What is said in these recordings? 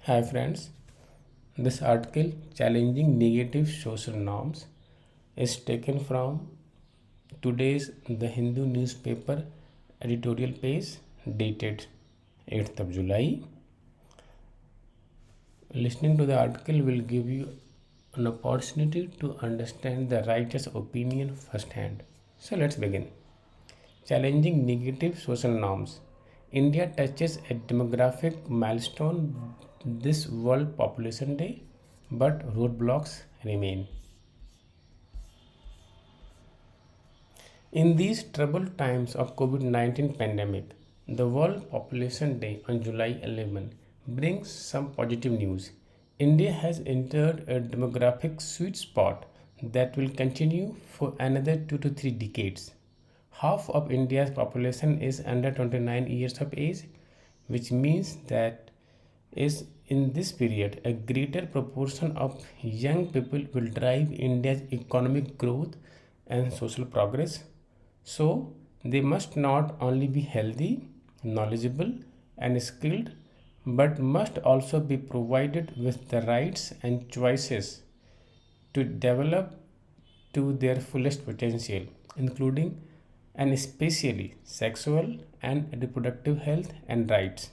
Hi friends, this article challenging negative social norms is taken from today's The Hindu newspaper editorial page dated 8th of July. Listening to the article will give you an opportunity to understand the writer's opinion firsthand. So let's begin. Challenging negative social norms. India touches a demographic milestone this World Population Day, but roadblocks remain. In these troubled times of COVID-19 pandemic, the World Population Day on July 11 brings some positive news. India has entered a demographic sweet spot that will continue for another 2 to 3 decades. Half of India's population is under 29 years of age, which means that is in this period a greater proportion of young people will drive India's economic growth and social progress. So they must not only be healthy, knowledgeable, and skilled, but must also be provided with the rights and choices to develop to their fullest potential, including and especially sexual and reproductive health and rights.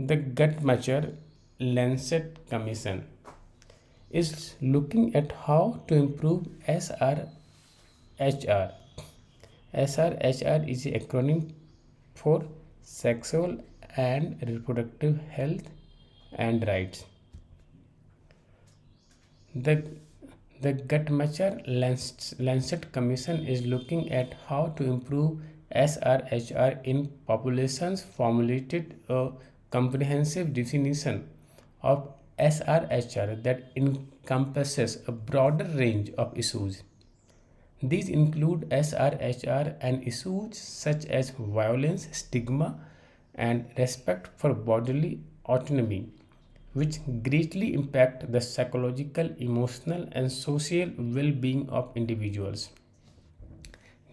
The Guttmacher Lancet Commission is looking at how to improve SRHR. SRHR is an acronym for Sexual and Reproductive Health and Rights. The, the Guttmacher Lancet Commission is looking at how to improve SRHR in populations, formulated a comprehensive definition of SRHR that encompasses a broader range of issues. These include SRHR and issues such as violence, stigma, and respect for bodily autonomy, which greatly impact the psychological, emotional, and social well being of individuals.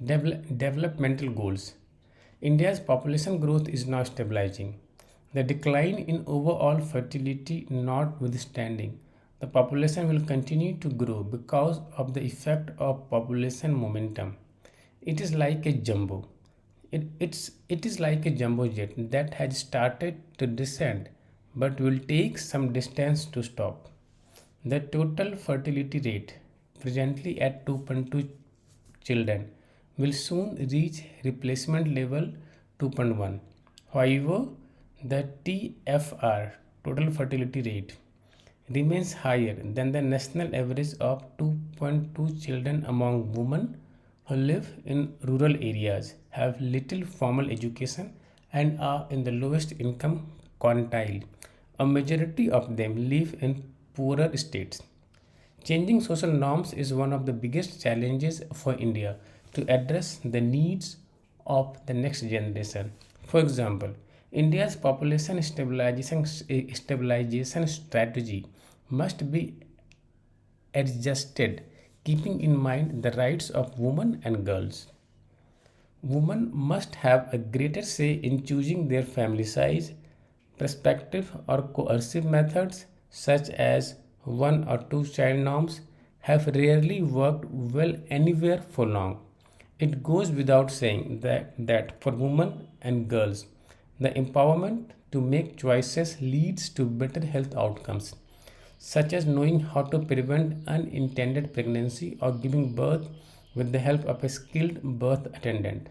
Developmental goals. India's population growth is now stabilizing. The decline in overall fertility notwithstanding, the population will continue to grow because of the effect of population momentum. It is like a jumbo. It is like a jumbo jet that has started to descend but will take some distance to stop. The total fertility rate, presently at 2.2 children, will soon reach replacement level 2.1. However, the TFR, total fertility rate, remains higher than the national average of 2.2 children among women who live in rural areas, have little formal education, and are in the lowest income quintile. A majority of them live in poorer states. Changing social norms is one of the biggest challenges for India to address the needs of the next generation. For example, India's population stabilization strategy must be adjusted, keeping in mind the rights of women and girls. Women must have a greater say in choosing their family size. Perspective or coercive methods, such as one or two child norms, have rarely worked well anywhere for long. It goes without saying that for women and girls, the empowerment to make choices leads to better health outcomes, such as knowing how to prevent unintended pregnancy or giving birth with the help of a skilled birth attendant.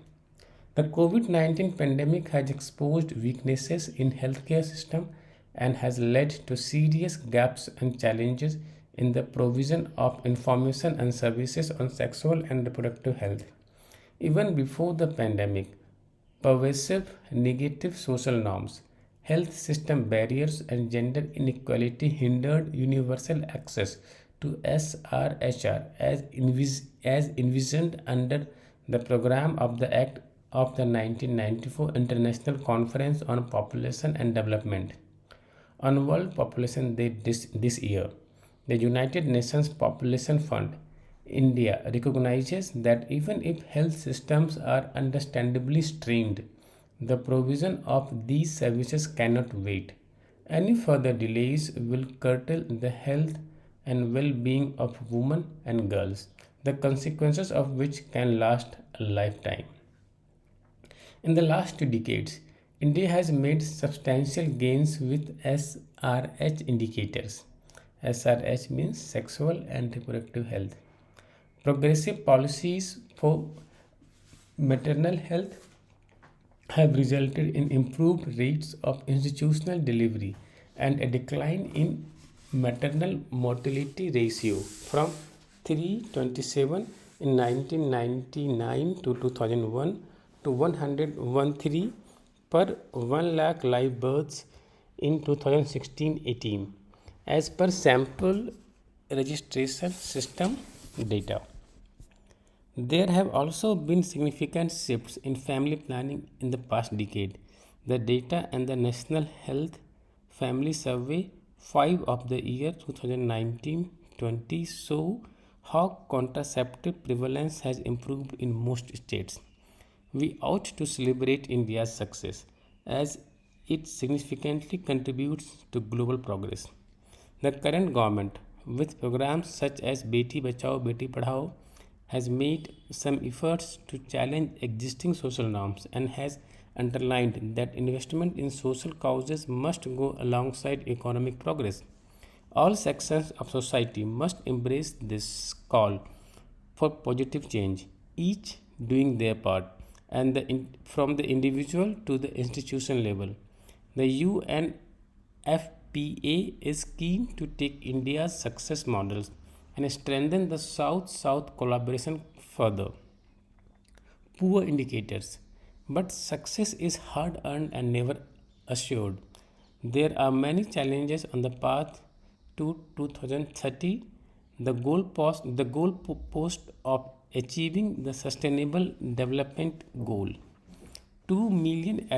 The COVID-19 pandemic has exposed weaknesses in healthcare system and has led to serious gaps and challenges in the provision of information and services on sexual and reproductive health. Even before the pandemic, pervasive negative social norms, health system barriers, and gender inequality hindered universal access to SRHR as envisioned under the program of the Act of the 1994 International Conference on Population and Development. On World Population Day this year, the United Nations Population Fund India recognizes that even if health systems are understandably strained, the provision of these services cannot wait. Any further delays will curtail the health and well being of women and girls, the consequences of which can last a lifetime. In the last 2 decades, India has made substantial gains with SRH indicators. SRH means sexual and reproductive health. Progressive policies for maternal health have resulted in improved rates of institutional delivery and a decline in maternal mortality ratio from 327 in 1999 to 2001 to 113 per 1 lakh live births in 2016-18 as per sample registration system data. There have also been significant shifts in family planning in the past decade. The data and the National Health Family Survey 5 of the year 2019-20 show how contraceptive prevalence has improved in most states. We ought to celebrate India's success as it significantly contributes to global progress. The current government, with programs such as Beti Bachao Beti Padhao, has made some efforts to challenge existing social norms and has underlined that investment in social causes must go alongside economic progress. All sections of society must embrace this call for positive change, each doing their part, and from the individual to the institution level. The UNFPA is keen to take India's success models and strengthen the South South collaboration further. Poor indicators, but success is hard earned and never assured. There are many challenges on the path to 2030. The goal post of achieving the Sustainable Development Goal. 2 million,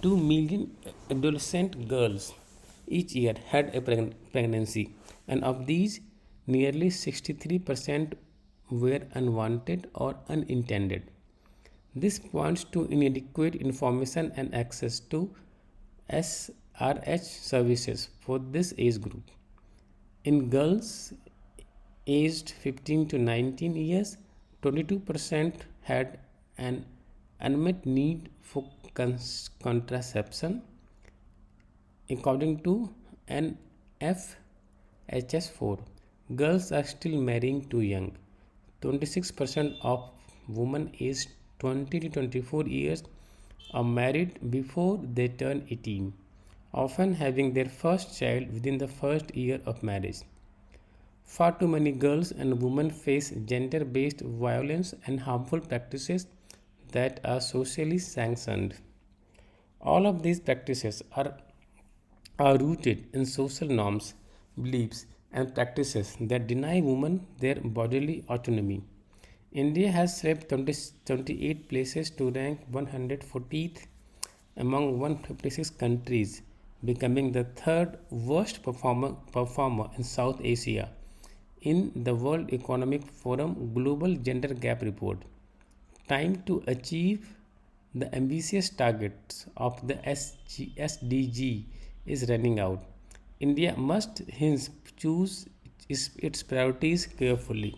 2 million adolescent girls each year had a pregnancy, and of these, nearly 63% were unwanted or unintended. This points to inadequate information and access to SRH services for this age group. In girls aged 15 to 19 years, 22% had an unmet need for contraception, according to an FHS4. Girls are still marrying too young. 26% of women aged 20 to 24 years are married before they turn 18, often having their first child within the first year of marriage. Far too many girls and women face gender based violence and harmful practices that are socially sanctioned. All of these practices are rooted in social norms, beliefs, and practices that deny women their bodily autonomy. India has slipped 28 places to rank 140th among 156 countries, becoming the third worst performer in South Asia in the World Economic Forum Global Gender Gap Report. Time to achieve the ambitious targets of the SDG is running out. India must hence choose its priorities carefully.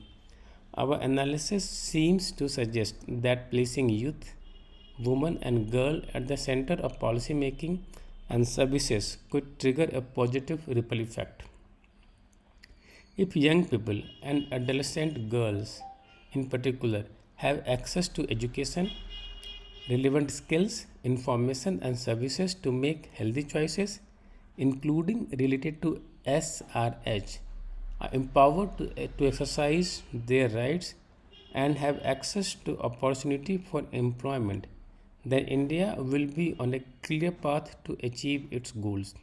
Our analysis seems to suggest that placing youth, women, and girl at the center of policy making and services could trigger a positive ripple effect. If young people and adolescent girls in particular have access to education, relevant skills, information, and services to make healthy choices, including related to SRH, are empowered to exercise their rights and have access to opportunity for employment, then India will be on a clear path to achieve its goals.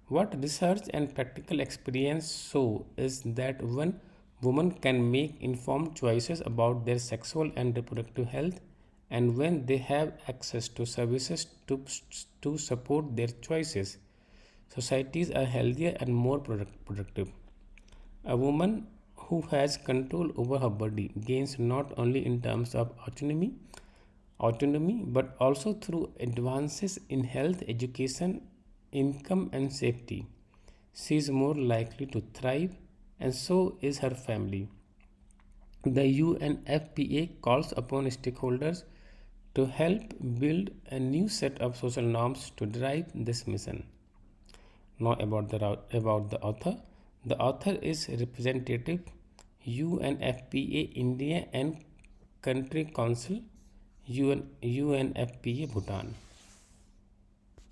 What research and practical experience show is that when women can make informed choices about their sexual and reproductive health, and when they have access to services to support their choices, societies are healthier and more productive. A woman who has control over her body gains not only in terms of autonomy but also through advances in health education income, and safety. She is more likely to thrive, and so is her family. The UNFPA calls upon stakeholders to help build a new set of social norms to drive this mission. Now about the author. The author is representative UNFPA India and Country Council UNFPA Bhutan.